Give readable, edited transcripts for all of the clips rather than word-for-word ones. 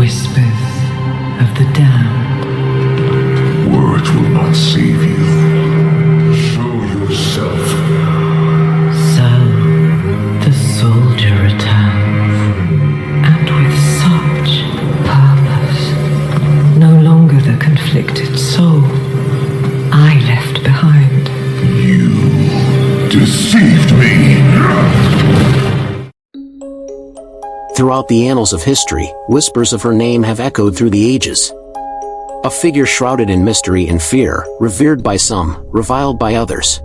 whispers of the damned. Words will not save you. Show yourself. So the soldier returns, and with such purpose. No longer the conflicted soul I left behind. You deceived me. Throughout the annals of history, whispers of her name have echoed through the ages. A figure shrouded in mystery and fear, revered by some, reviled by others.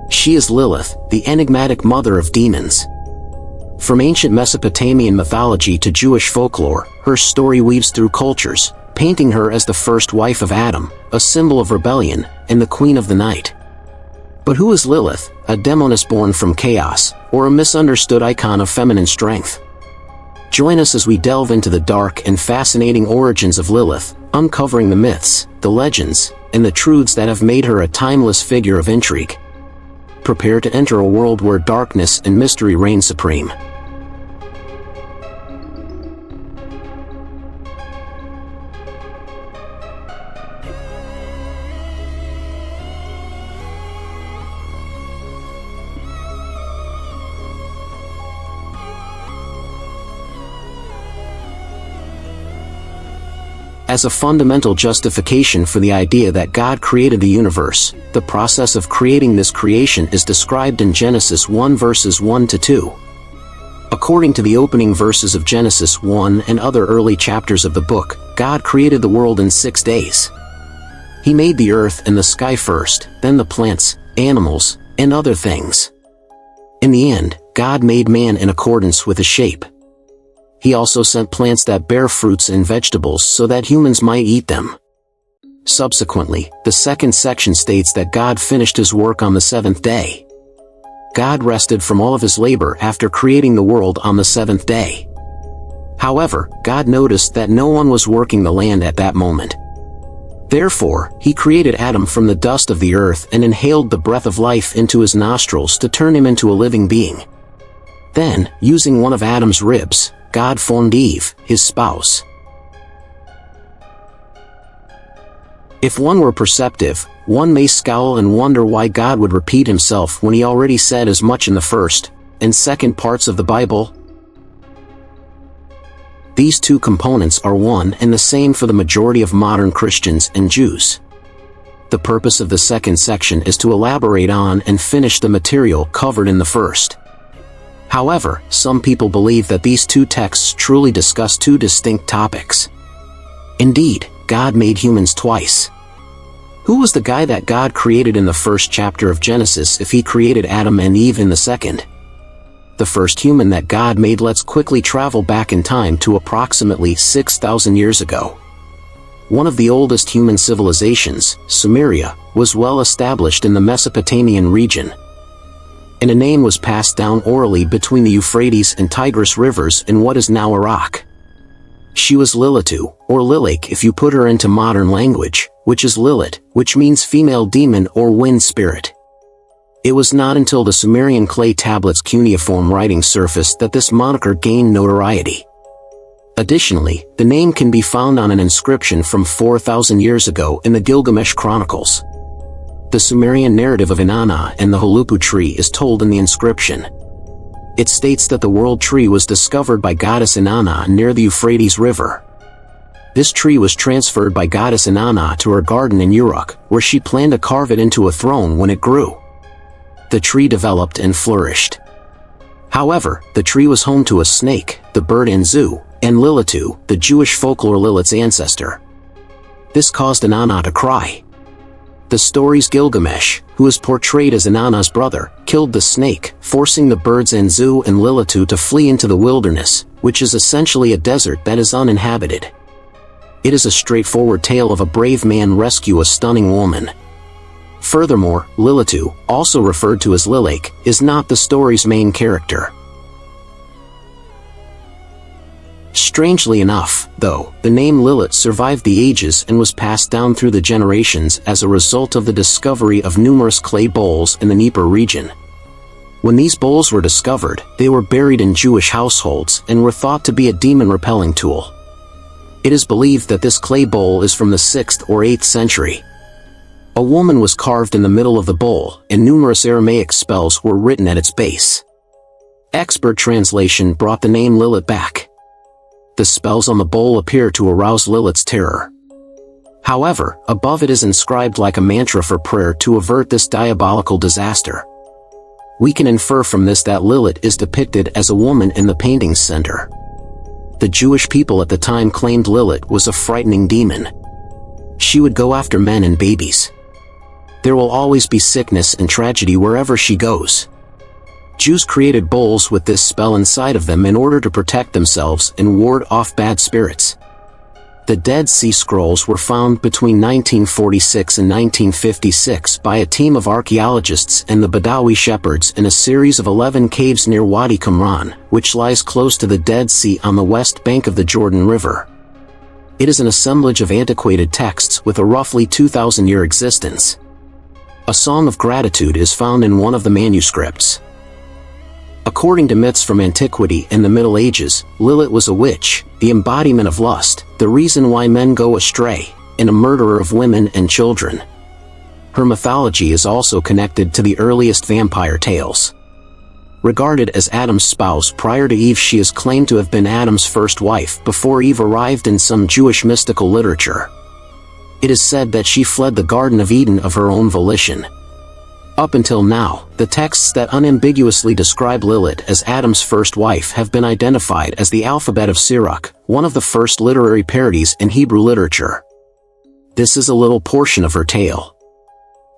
She is Lilith, the enigmatic mother of demons. From ancient Mesopotamian mythology to Jewish folklore, her story weaves through cultures, painting her as the first wife of Adam, a symbol of rebellion, and the queen of the night. But who is Lilith, a demoness born from chaos, or a misunderstood icon of feminine strength? Join us as we delve into the dark and fascinating origins of Lilith, uncovering the myths, the legends, and the truths that have made her a timeless figure of intrigue. Prepare to enter a world where darkness and mystery reign supreme. As a fundamental justification for the idea that God created the universe, the process of creating this creation is described in Genesis 1 verses 1 to 2. According to the opening verses of Genesis 1 and other early chapters of the book, God created the world in 6 days. He made the earth and the sky first, then the plants, animals, and other things. In the end, God made man in accordance with his shape. He also sent plants that bear fruits and vegetables so that humans might eat them. Subsequently, the second section states that God finished his work on the seventh day. God rested from all of his labor after creating the world on the seventh day. However, God noticed that no one was working the land at that moment. Therefore, he created Adam from the dust of the earth and inhaled the breath of life into his nostrils to turn him into a living being. Then, using one of Adam's ribs, God formed Eve, his spouse. If one were perceptive, one may scowl and wonder why God would repeat himself when he already said as much in the first and second parts of the Bible. These two components are one and the same for the majority of modern Christians and Jews. The purpose of the second section is to elaborate on and finish the material covered in the first. However, some people believe that these two texts truly discuss two distinct topics. Indeed, God made humans twice. Who was the guy that God created in the first chapter of Genesis if he created Adam and Eve in the second? The first human that God made. Let's quickly travel back in time to approximately 6,000 years ago. One of the oldest human civilizations, Sumeria, was well established in the Mesopotamian region. And a name was passed down orally between the Euphrates and Tigris rivers in what is now Iraq. She was Lilitu, or Lilik if you put her into modern language, which is Lilith, which means female demon or wind spirit. It was not until the Sumerian clay tablets' cuneiform writing surfaced that this moniker gained notoriety. Additionally, the name can be found on an inscription from 4,000 years ago in the Gilgamesh Chronicles. The Sumerian narrative of Inanna and the Hulupu tree is told in the inscription. It states that the world tree was discovered by goddess Inanna near the Euphrates River. This tree was transferred by goddess Inanna to her garden in Uruk, where she planned to carve it into a throne when it grew. The tree developed and flourished. However, the tree was home to a snake, the bird Enzu, and Lilitu, the Jewish folklore Lilith's ancestor. This caused Inanna to cry. The story's Gilgamesh, who is portrayed as Inanna's brother, killed the snake, forcing the birds Enzu and Lilitu to flee into the wilderness, which is essentially a desert that is uninhabited. It is a straightforward tale of a brave man rescue a stunning woman. Furthermore, Lilitu, also referred to as Lilik, is not the story's main character. Strangely enough, though, the name Lilith survived the ages and was passed down through the generations as a result of the discovery of numerous clay bowls in the Dnieper region. When these bowls were discovered, they were buried in Jewish households and were thought to be a demon-repelling tool. It is believed that this clay bowl is from the 6th or 8th century. A woman was carved in the middle of the bowl, and numerous Aramaic spells were written at its base. Expert translation brought the name Lilith back. The spells on the bowl appear to arouse Lilith's terror. However, above it is inscribed like a mantra for prayer to avert this diabolical disaster. We can infer from this that Lilith is depicted as a woman in the painting's center. The Jewish people at the time claimed Lilith was a frightening demon. She would go after men and babies. There will always be sickness and tragedy wherever she goes. Jews created bowls with this spell inside of them in order to protect themselves and ward off bad spirits. The Dead Sea Scrolls were found between 1946 and 1956 by a team of archaeologists and the Badawi shepherds in a series of 11 caves near Wadi Qumran, which lies close to the Dead Sea on the west bank of the Jordan River. It is an assemblage of antiquated texts with a roughly 2,000-year existence. A song of gratitude is found in one of the manuscripts. According to myths from antiquity and the Middle Ages, Lilith was a witch, the embodiment of lust, the reason why men go astray, and a murderer of women and children. Her mythology is also connected to the earliest vampire tales. Regarded as Adam's spouse prior to Eve, she is claimed to have been Adam's first wife before Eve arrived in some Jewish mystical literature. It is said that she fled the Garden of Eden of her own volition. Up until now, the texts that unambiguously describe Lilith as Adam's first wife have been identified as the alphabet of Sirach, one of the first literary parodies in Hebrew literature. This is a little portion of her tale.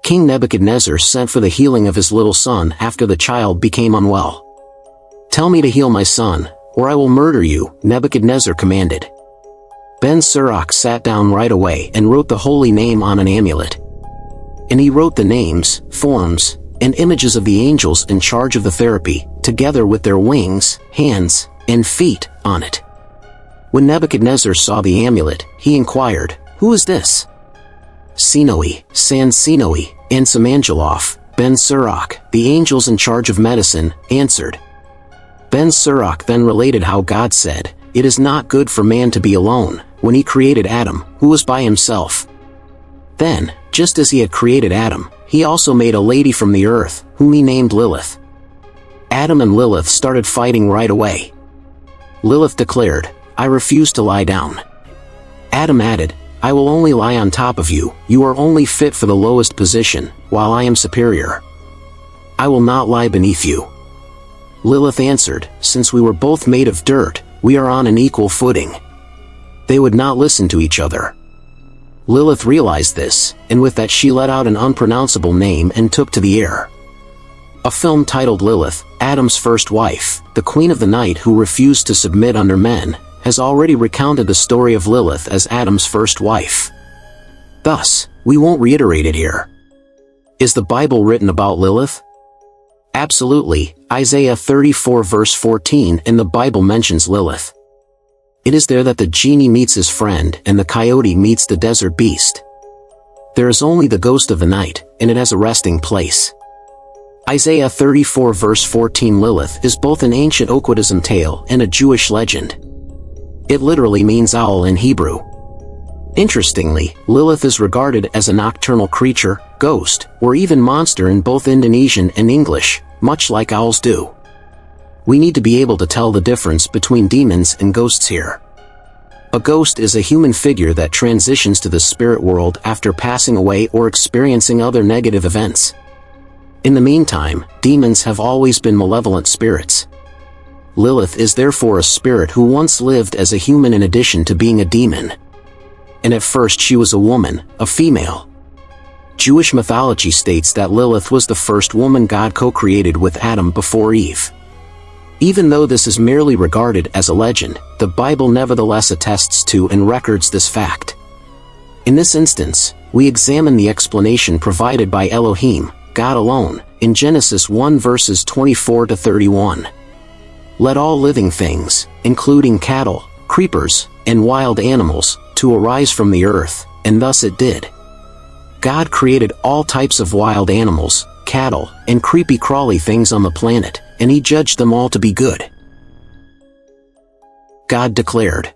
King Nebuchadnezzar sent for the healing of his little son after the child became unwell. "Tell me to heal my son, or I will murder you," Nebuchadnezzar commanded. Ben Sirach sat down right away and wrote the holy name on an amulet. And he wrote the names, forms, and images of the angels in charge of the therapy, together with their wings, hands, and feet, on it. When Nebuchadnezzar saw the amulet, he inquired, "Who is this?" Sinoi, San Sinoi, and Samangeloff, Ben Sirach, the angels in charge of medicine, answered. Ben Sirach then related how God said, "It is not good for man to be alone," when he created Adam, who was by himself. Then, just as he had created Adam, he also made a lady from the earth, whom he named Lilith. Adam and Lilith started fighting right away. Lilith declared, "I refuse to lie down." Adam added, "I will only lie on top of you, you are only fit for the lowest position, while I am superior. I will not lie beneath you." Lilith answered, "Since we were both made of dirt, we are on an equal footing." They would not listen to each other. Lilith realized this, and with that she let out an unpronounceable name and took to the air. A film titled Lilith, Adam's First Wife, the Queen of the Night who refused to submit under men, has already recounted the story of Lilith as Adam's first wife. Thus, we won't reiterate it here. Is the Bible written about Lilith? Absolutely. Isaiah 34 verse 14 in the Bible mentions Lilith. It is there that the genie meets his friend and the coyote meets the desert beast. There is only the ghost of the night, and it has a resting place. Isaiah 34 verse 14. Lilith is both an ancient occultism tale and a Jewish legend. It literally means owl in Hebrew. Interestingly, Lilith is regarded as a nocturnal creature, ghost, or even monster in both Indonesian and English, much like owls do. We need to be able to tell the difference between demons and ghosts here. A ghost is a human figure that transitions to the spirit world after passing away or experiencing other negative events. In the meantime, demons have always been malevolent spirits. Lilith is therefore a spirit who once lived as a human in addition to being a demon. And at first she was a woman, a female. Jewish mythology states that Lilith was the first woman God co-created with Adam before Eve. Even though this is merely regarded as a legend, the Bible nevertheless attests to and records this fact. In this instance, we examine the explanation provided by Elohim, God alone, in Genesis 1 verses 24 to 31. Let all living things, including cattle, creepers, and wild animals, to arise from the earth, and thus it did. God created all types of wild animals, cattle, and creepy-crawly things on the planet, and he judged them all to be good. God declared,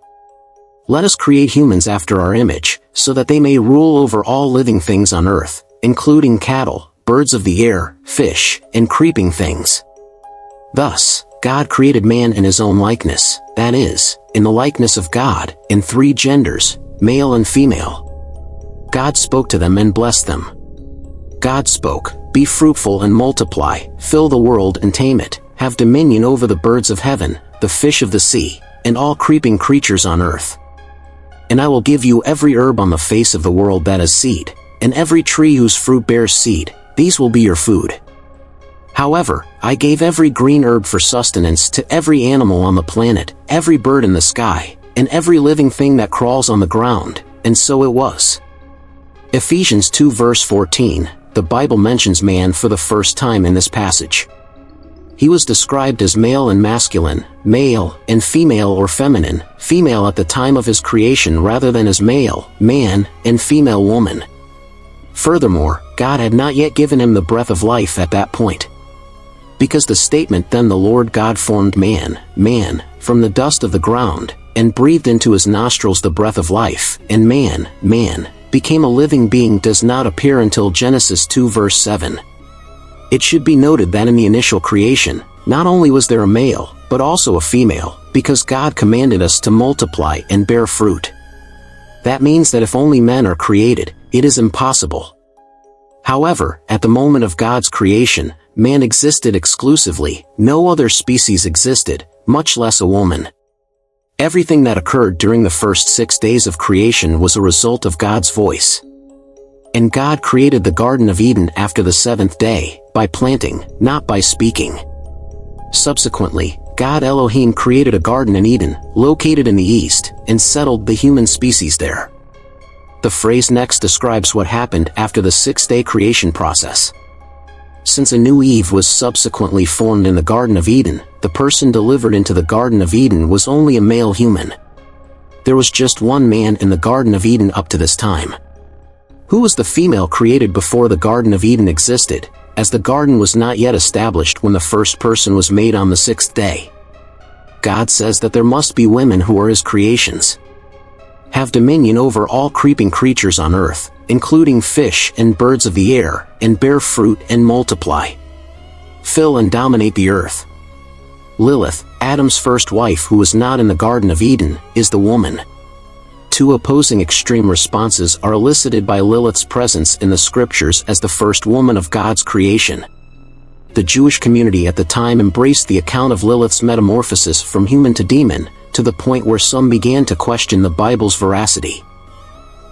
"Let us create humans after our image, so that they may rule over all living things on earth, including cattle, birds of the air, fish, and creeping things." Thus, God created man in his own likeness, that is, in the likeness of God, in 3 genders, male and female. God spoke to them and blessed them. God spoke, "Be fruitful and multiply, fill the world and tame it, have dominion over the birds of heaven, the fish of the sea, and all creeping creatures on earth. And I will give you every herb on the face of the world that has seed, and every tree whose fruit bears seed, these will be your food. However, I gave every green herb for sustenance to every animal on the planet, every bird in the sky, and every living thing that crawls on the ground," and so it was. Ephesians 2 verse 14, the Bible mentions man for the first time in this passage. He was described as male and masculine, male and female or feminine, female at the time of his creation rather than as male, man, and female woman. Furthermore, God had not yet given him the breath of life at that point. Because the statement, "Then the Lord God formed man, from the dust of the ground, and breathed into his nostrils the breath of life, and man, became a living being," does not appear until Genesis 2 verse 7. It should be noted that in the initial creation, not only was there a male, but also a female, because God commanded us to multiply and bear fruit. That means that if only men are created, it is impossible. However, at the moment of God's creation, man existed exclusively, no other species existed, much less a woman. Everything that occurred during the first 6 days of creation was a result of God's voice. And God created the Garden of Eden after the 7th day, by planting, not by speaking. Subsequently, God Elohim created a garden in Eden, located in the east, and settled the human species there. The phrase next describes what happened after the 6-day creation process. Since a new Eve was subsequently formed in the Garden of Eden, the person delivered into the Garden of Eden was only a male human. There was just one man in the Garden of Eden up to this time. Who was the female created before the Garden of Eden existed, as the garden was not yet established when the first person was made on the 6th day? God says that there must be women who are his creations. Have dominion over all creeping creatures on earth, including fish and birds of the air, and bear fruit and multiply. Fill and dominate the earth. Lilith, Adam's first wife who was not in the Garden of Eden, is the woman. 2 opposing extreme responses are elicited by Lilith's presence in the scriptures as the first woman of God's creation. The Jewish community at the time embraced the account of Lilith's metamorphosis from human to demon, to the point where some began to question the Bible's veracity.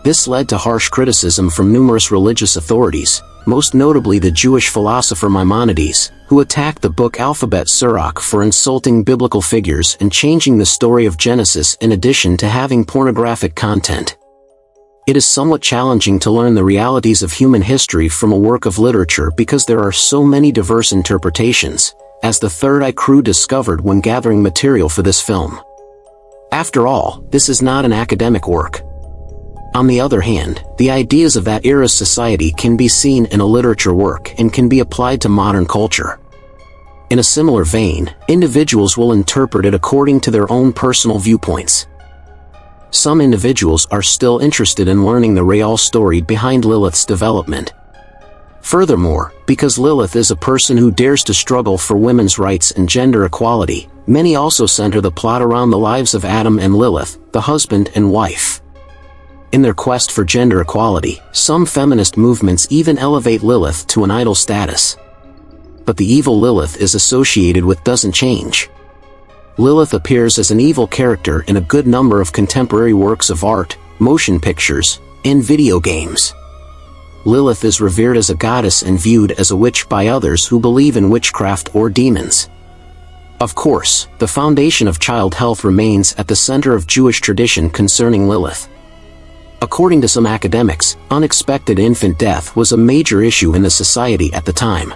This led to harsh criticism from numerous religious authorities, most notably the Jewish philosopher Maimonides, who attacked the book Alphabet Sirach for insulting biblical figures and changing the story of Genesis in addition to having pornographic content. It is somewhat challenging to learn the realities of human history from a work of literature because there are so many diverse interpretations, as the Third Eye crew discovered when gathering material for this film. After all, this is not an academic work. On the other hand, the ideas of that era's society can be seen in a literature work and can be applied to modern culture. In a similar vein, individuals will interpret it according to their own personal viewpoints. Some individuals are still interested in learning the real story behind Lilith's development. Furthermore, because Lilith is a person who dares to struggle for women's rights and gender equality, many also center the plot around the lives of Adam and Lilith, the husband and wife. In their quest for gender equality, some feminist movements even elevate Lilith to an idol status. But the evil Lilith is associated with doesn't change. Lilith appears as an evil character in a good number of contemporary works of art, motion pictures, and video games. Lilith is revered as a goddess and viewed as a witch by others who believe in witchcraft or demons. Of course, the foundation of child health remains at the center of Jewish tradition concerning Lilith. According to some academics, unexpected infant death was a major issue in the society at the time.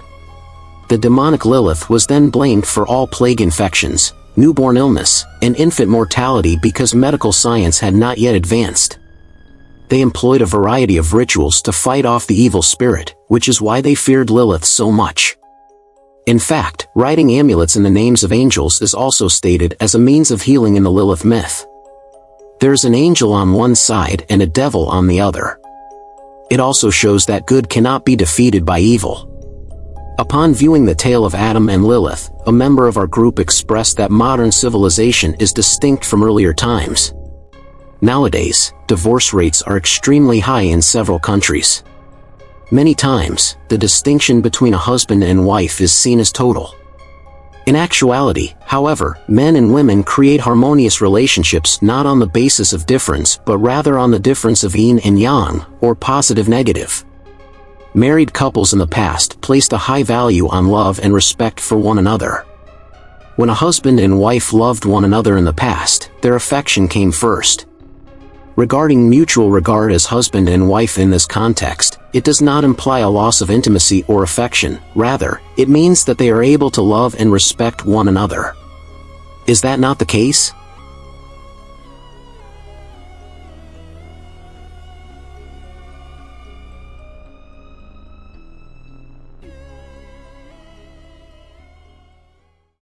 The demonic Lilith was then blamed for all plague infections, newborn illness, and infant mortality because medical science had not yet advanced. They employed a variety of rituals to fight off the evil spirit, which is why they feared Lilith so much. In fact, writing amulets in the names of angels is also stated as a means of healing in the Lilith myth. There's an angel on one side and a devil on the other. It also shows that good cannot be defeated by evil. Upon viewing the tale of Adam and Lilith, a member of our group expressed that modern civilization is distinct from earlier times. Nowadays, divorce rates are extremely high in several countries. Many times, the distinction between a husband and wife is seen as total. In actuality, however, men and women create harmonious relationships not on the basis of difference but rather on the difference of yin and yang, or positive-negative. Married couples in the past placed a high value on love and respect for one another. When a husband and wife loved one another in the past, their affection came first. Regarding mutual regard as husband and wife in this context, it does not imply a loss of intimacy or affection, rather, it means that they are able to love and respect one another. Is that not the case?